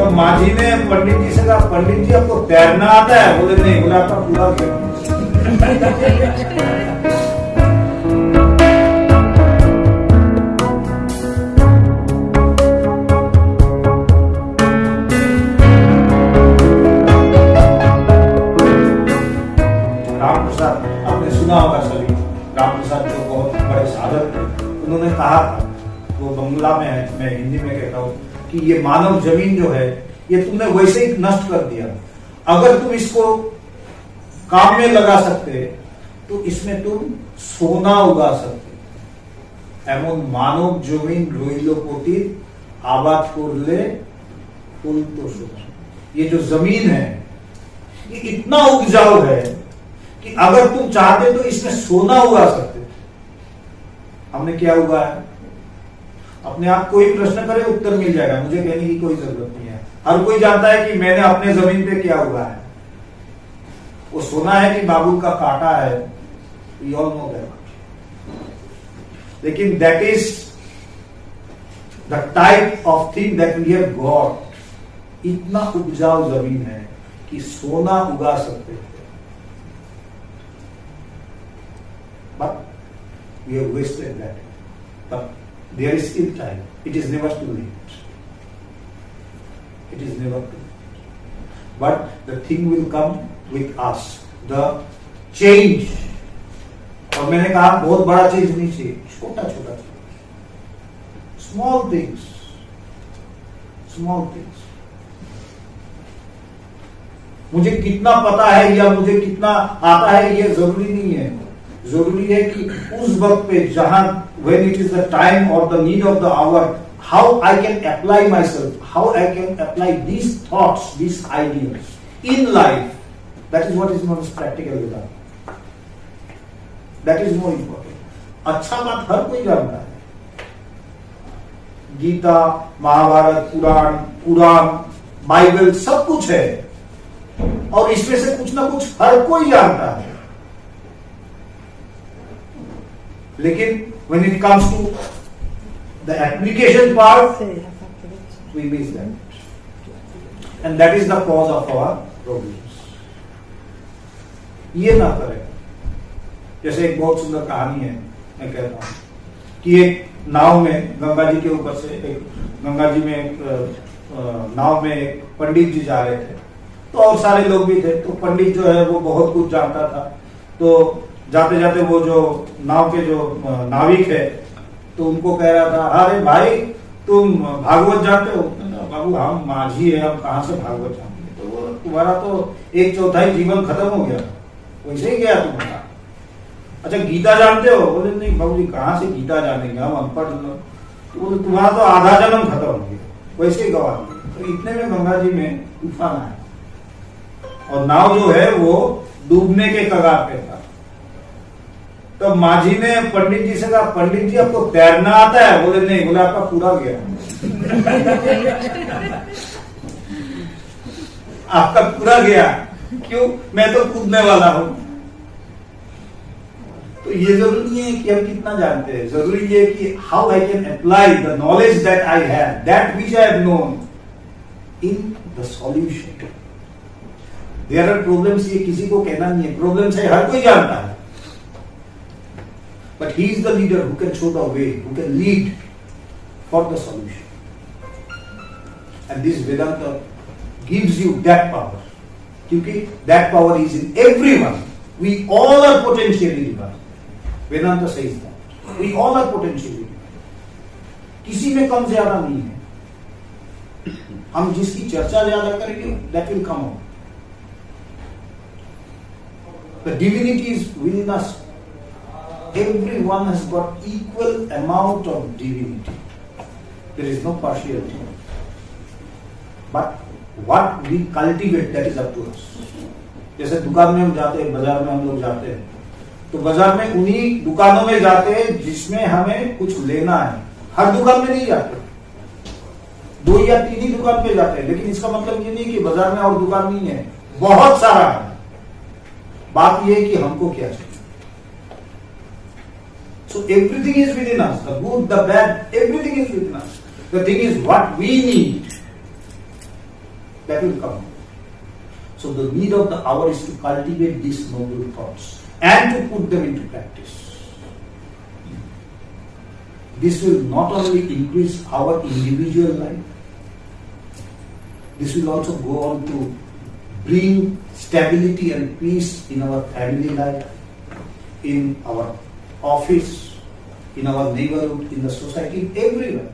तो माझी ने पंडित जी से कहा, पंडित जी आपको तैरना आता है? बोले नहीं। बोला आपका पूरा गया। राम प्रसाद आपने सुना होगा सभी, राम प्रसाद जो बहुत बड़े साधक थे, उन्होंने कहा था, वो बंगला में है, मैं हिंदी में कहता हूँ कि ये मानव जमीन जो है ये तुमने वैसे ही नष्ट कर दिया। अगर तुम इसको काम में लगा सकते तो इसमें तुम सोना उगा सकते। एमन मानव जमीन रोइलो पोती आबाद करले फूल तो सोना। ये जो जमीन है ये इतना उपजाऊ है कि अगर तुम चाहते तो इसमें सोना उगा सकते। हमने क्या उगाया? अपने आप कोई प्रश्न करे उत्तर मिल जाएगा, मुझे कहने की कोई जरूरत नहीं है। हर कोई जानता है कि मैंने अपने जमीन पे क्या उगाया है। वो सोना है कि बाबुल का कांटा है, वी ऑल नो दैट। लेकिन that is the type of thing that we have got. इतना उपजाऊ जमीन है कि सोना उगा सकते हैं, but we have wasted that. But there is still time. It is never too late. It is never too late. But the thing will come with us. The change. और मैंने कहा बहुत बड़ा चेंज नहीं चाहिए, छोटा छोटा change, small things, small things. मुझे कितना पता है या मुझे कितना आता है ये जरूरी नहीं है। जरूरी है कि उस वक्त पे जहां when it is the time or the need of the hour, how I can apply myself, how I can apply these thoughts, these ideas in life. That is what is most practical with us. That is more important. अच्छा बात हर कोई जानता है। Gita, Mahabharat, Quran, Bible सब कुछ है और इसमें से कुछ ना कुछ हर कोई जानता है। लेकिन when it comes to the application part, we miss that, and that is the cause of our problems. ये ना करें। जैसे एक बहुत सुंदर कहानी है, मैं कहता हूँ कि एक नाव में गंगा जी के ऊपर से एक गंगा जी में एक नाव में एक पंडित जी जा रहे थे, तो और सारे लोग भी थे। तो पंडित जो है वो बहुत कुछ जानता था। तो जाते जाते वो जो नाव के जो नाविक है तो उनको कह रहा था, अरे भाई तुम भागवत जानते हो? बाबू हम माझी है, हम कहाँ से भागवत जानते? तो तुम्हारा तो 1/4 जीवन खत्म हो गया, वैसे ही गया तुम्हारा। अच्छा गीता जानते हो? बोले नहीं बाबू जी कहाँ से गीता जानेंगे, हम अनपढ़ लोग। तो बोले तुम्हारा तो आधा जन्म खत्म हो गया, वैसे ही गवा दिया। तो इतने में गंगा जी में तूफान आया और नाव जो है वो डूबने के कगार पे था। तो माझी ने पंडित जी से कहा, पंडित जी आपको तैरना आता है? बोले नहीं। बोला आपका पूरा गया। आपका पूरा गया। क्यों? मैं तो कूदने वाला हूं। तो ये जरूरी नहीं है कि हम कितना जानते हैं, जरूरी है कि how I can apply the knowledge that I have, that which I have known in the solution. There are problems, ये किसी को कहना नहीं है, प्रॉब्लम्स है हर कोई जानता है। But he is the leader who can show the way, who can lead for the solution. And this Vedanta gives you that power. क्योंकि that power is in everyone. We all are potentially divine. Vedanta says that. We all are potentially divine. किसी में कम ज्यादा नहीं है। हम जिसकी चर्चा ज्यादा करेंगे, that will come out. The divinity is within us. Everyone has got equal amount of divinity. There is no partiality. But what we cultivate, that is up to us. जैसे दुकान में हम जाते हैं, बाजार में हम लोग जाते हैं, तो बाजार में उन्हीं दुकानों में जाते हैं जिसमें हमें कुछ लेना है। हर दुकान में नहीं जाते, 2 या 3 ही दुकान पे जाते हैं। लेकिन इसका मतलब ये नहीं कि बाजार में और दुकान नहीं है, बहुत सारा है। बात ये है कि हमको क्या चाहिए। So everything is within us, the good, the bad, everything is within us. The thing is what we need. that will come. So the need of the hour is to cultivate these noble thoughts and to put them into practice. This will not only increase our individual life, this will also go on to bring stability and peace in our family life, in our office, in our neighborhood, in the society, everywhere.